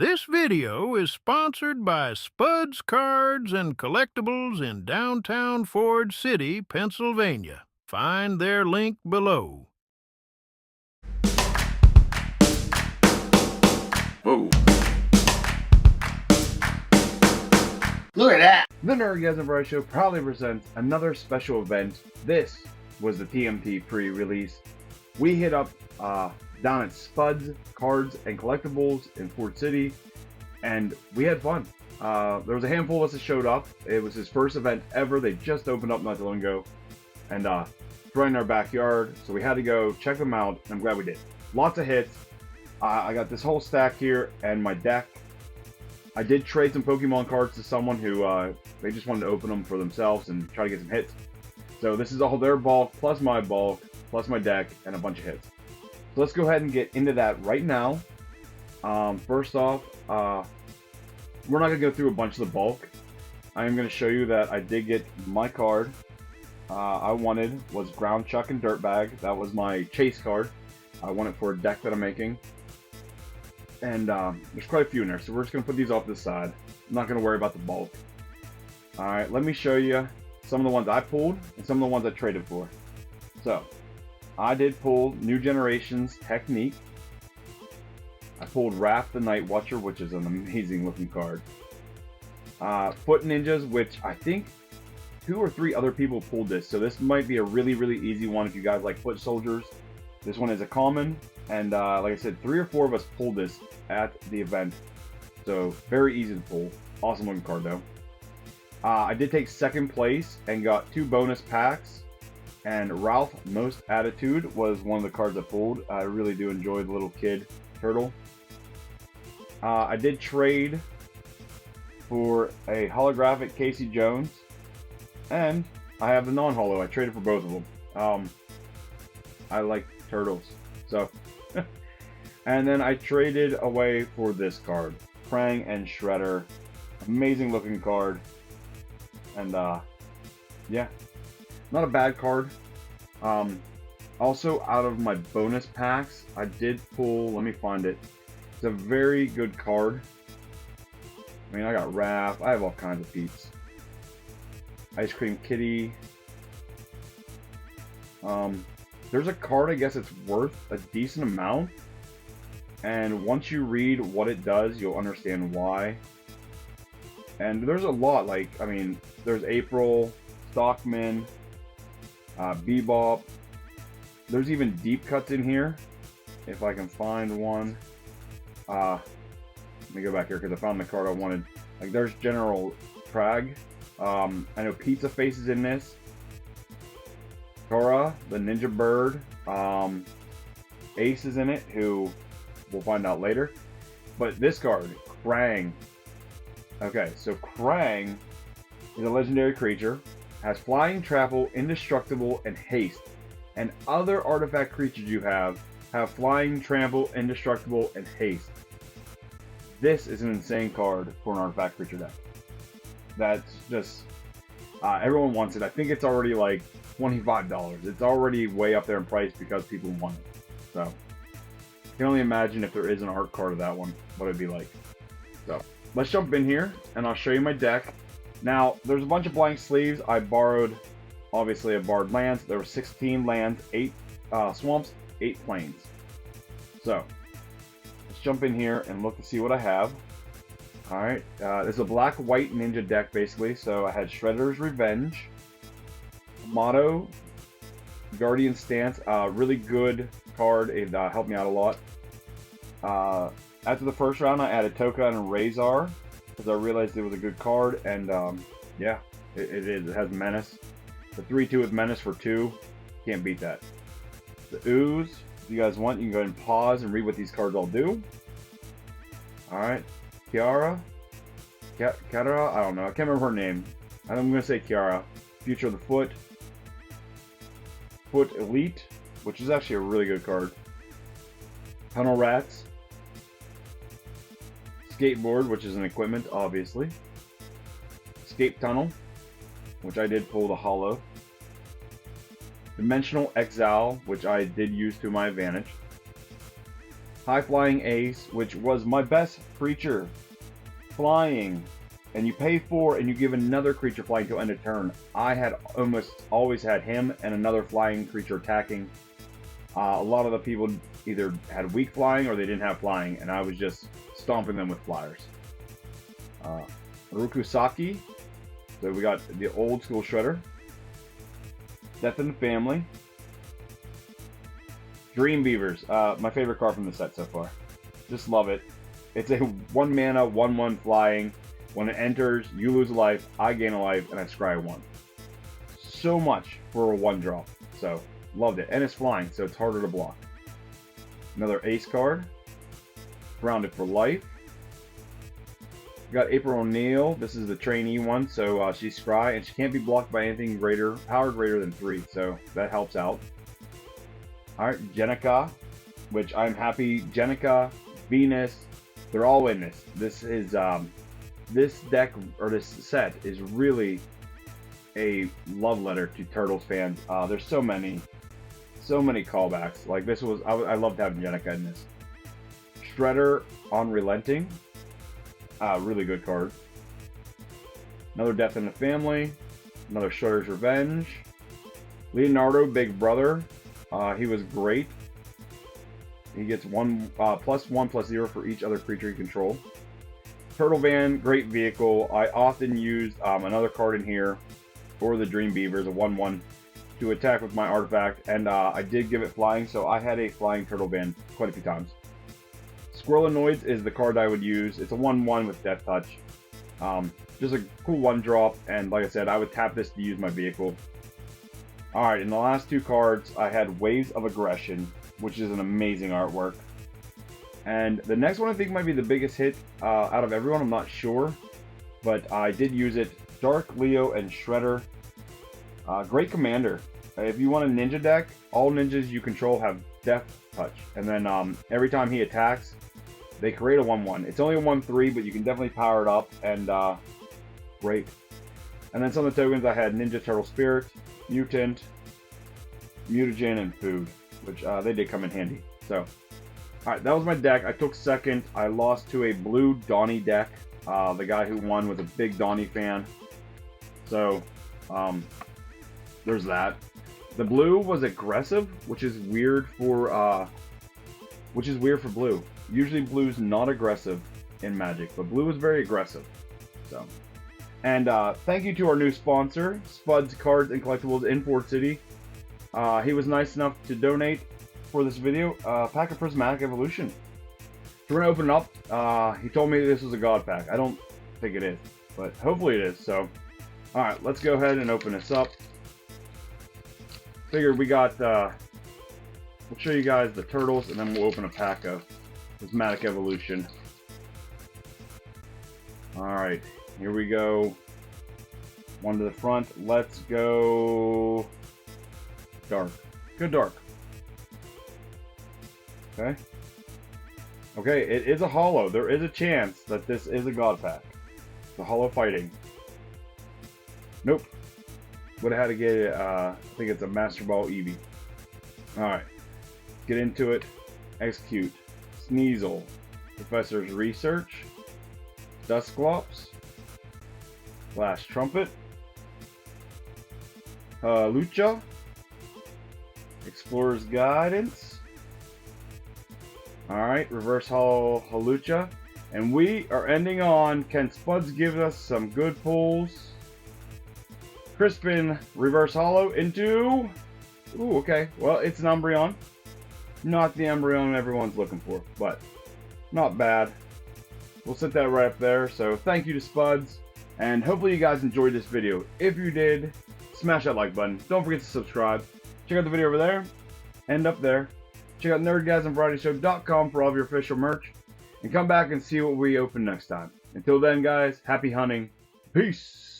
This video is sponsored by Spuds Cards and Collectibles in downtown Ford City, Pennsylvania. Find their link below. Whoa. Look at that! The Nerdgasm Variety Show proudly presents another special event. This was the TMT pre-release. We hit up down at Spuds, Cards, and Collectibles in Ford City, and we had fun. There was a handful of us that showed up. It was his first event ever. They just opened up not too long ago, and right in our backyard, so we had to go check them out, and I'm glad we did. Lots of hits. I got this whole stack here and my deck. I did trade some Pokemon cards to someone who they just wanted to open them for themselves and try to get some hits. So this is all their bulk, plus my bulk, plus my deck, and a bunch of hits. So let's go ahead and get into that right now. First off, we're not going to go through a bunch of the bulk. I am going to show you that I did get my card. I wanted was Ground Chuck and Dirtbag. That was my chase card. I want it for a deck that I'm making. And there's quite a few in there, so we're just going to put these off to the side. I'm not going to worry about the bulk. Alright, let me show you some of the ones I pulled and some of the ones I traded for. So, I did pull New Generations Technique. I pulled Raph the Night Watcher, which is an amazing looking card. Foot Ninjas, which I think 2 or 3 other people pulled this, so this might be a really easy one if you guys like Foot Soldiers. This one is a common, and like I said, 3 or 4 of us pulled this at the event, so very easy to pull. Awesome looking card though. I did take second place and got 2 bonus packs, and Ralph Most Attitude was one of the cards I pulled. I really do enjoy the little kid turtle. I did trade for a holographic Casey Jones, and I have the non-holo. I traded for both of them. I like turtles, so. And then I traded away for this card, Krang and Shredder. Amazing looking card, and yeah, not a bad card. Also, out of my bonus packs, I did pull, let me find it. It's a very good card. I mean, I got Raph, I have all kinds of peeps. Ice Cream Kitty. There's a card, I guess it's worth a decent amount. And once you read what it does, you'll understand why. And there's a lot, like, I mean, there's April, Stockman, Bebop. There's even deep cuts in here, if I can find one. Let me go back here because I found the card I wanted. Like, there's General Krag. I know Pizza Face is in this. Korra, the Ninja Bird. Ace is in it, who we'll find out later. But this card, Krang. Okay, so Krang is a legendary creature, has flying, travel, indestructible, and haste. And other artifact creatures you have flying, trample, indestructible, and haste. This is an insane card for an artifact creature deck. That's just, everyone wants it. I think it's already like $25. It's already way up there in price because people want it. So, I can only imagine if there is an art card of that one, what it'd be like. So, let's jump in here, and I'll show you my deck. Now, there's a bunch of blank sleeves. I borrowed, obviously, I borrowed lands. There were 16 lands, 8 swamps, 8 plains. So, let's jump in here and look to see what I have. Alright, this is a black-white ninja deck, basically. So, I had Shredder's Revenge, Motto, Guardian Stance, really good card. It helped me out a lot. After the first round, I added Toka and Razor because I realized it was a good card, and yeah, it is. It has Menace. The 3/2 with Menace for 2. Can't beat that. The Ooze, if you guys want, you can go ahead and pause and read what these cards all do. Alright, Kiara? Katara? I don't know. I can't remember her name. I'm going to say Kiara. Future of the Foot. Foot Elite, which is actually a really good card. Tunnel Rats. Skateboard, which is an equipment, obviously. Escape Tunnel, which I did pull the holo. Dimensional Exile, which I did use to my advantage. High Flying Ace, which was my best creature. Flying. And you pay 4 and you give another creature flying till end of turn. I had almost always had him and another flying creature attacking. A lot of the people either had weak flying or they didn't have flying, and I was just stomping them with flyers. Rukusaki. So we got the old school Shredder. Death in the Family. Dream Beavers. My favorite card from the set so far. Just love it. It's a 1 mana, 1/1 flying. When it enters, you lose a life, I gain a life, and I scry 1. So much for a 1-drop. So, loved it. And it's flying, so it's harder to block. Another Ace card. Grounded for life. We got April O'Neil. This is the trainee one, so she's scry, and she can't be blocked by anything power greater than 3, so that helps out. Alright, Jenica, which I'm happy. Jenica, Venus, they're all in this. This is, this deck, or this set, is really a love letter to Turtles fans. There's so many callbacks. Like this was, I loved having Jenica in this. Shredder, Unrelenting, really good card. Another Death in the Family, another Shredder's Revenge. Leonardo, Big Brother, he was great. He gets +1/+0 for each other creature you control. Turtle Van, great vehicle. I often used another card in here for the Dream Beavers, a 1/1, to attack with my artifact, and I did give it flying, so I had a flying Turtle Van quite a few times. Squirrelinoids is the card I would use. It's a 1/1 with Death Touch. Just a cool 1-drop, and like I said, I would tap this to use my vehicle. Alright, in the last 2 cards, I had Waves of Aggression, which is an amazing artwork. And the next one I think might be the biggest hit out of everyone, I'm not sure. But I did use it. Dark Leo and Shredder. Great commander. If you want a ninja deck, all ninjas you control have Death Touch. And then every time he attacks, they create a 1/1. It's only a 1/3, but you can definitely power it up. And great. And then some of the tokens I had Ninja Turtle Spirit, Mutant, Mutagen, and Food. Which they did come in handy. So. Alright, that was my deck. I took second. I lost to a blue Donnie deck. The guy who won was a big Donnie fan. So, there's that. The blue was aggressive, which is weird for blue. Usually blue's not aggressive in Magic, but blue is very aggressive. So, and thank you to our new sponsor, Spuds Cards and Collectibles in Ford City. He was nice enough to donate for this video, pack of Prismatic Evolution. So we're gonna open it up. He told me this was a God pack. I don't think it is, but hopefully it is. So, all right, let's go ahead and open this up. Figured we got. We'll show you guys the turtles, and then we'll open a pack of Prismatic Evolution. All right, here we go. One to the front. Let's go. Dark. Good dark. Okay. Okay, it is a holo. There is a chance that this is a God pack. The holo fighting. Nope. Would have had to get it, I think it's a Master Ball Eevee. Alright. Get into it. Execute. Sneasel. Professor's Research. Dusclops. Flash Trumpet. Lucha. Explorer's Guidance. Alright, Reverse Holo Halucha. And we are ending on, can Spuds give us some good pulls? Crispin Reverse Holo into... Ooh, okay. Well, it's an Umbreon. Not the Umbreon everyone's looking for, but not bad. We'll set that right up there. So thank you to Spuds. And hopefully you guys enjoyed this video. If you did, smash that like button. Don't forget to subscribe. Check out the video over there and up there. Check out nerdgasmvarietyshow.com for all of your official merch. And come back and see what we open next time. Until then, guys, happy hunting. Peace.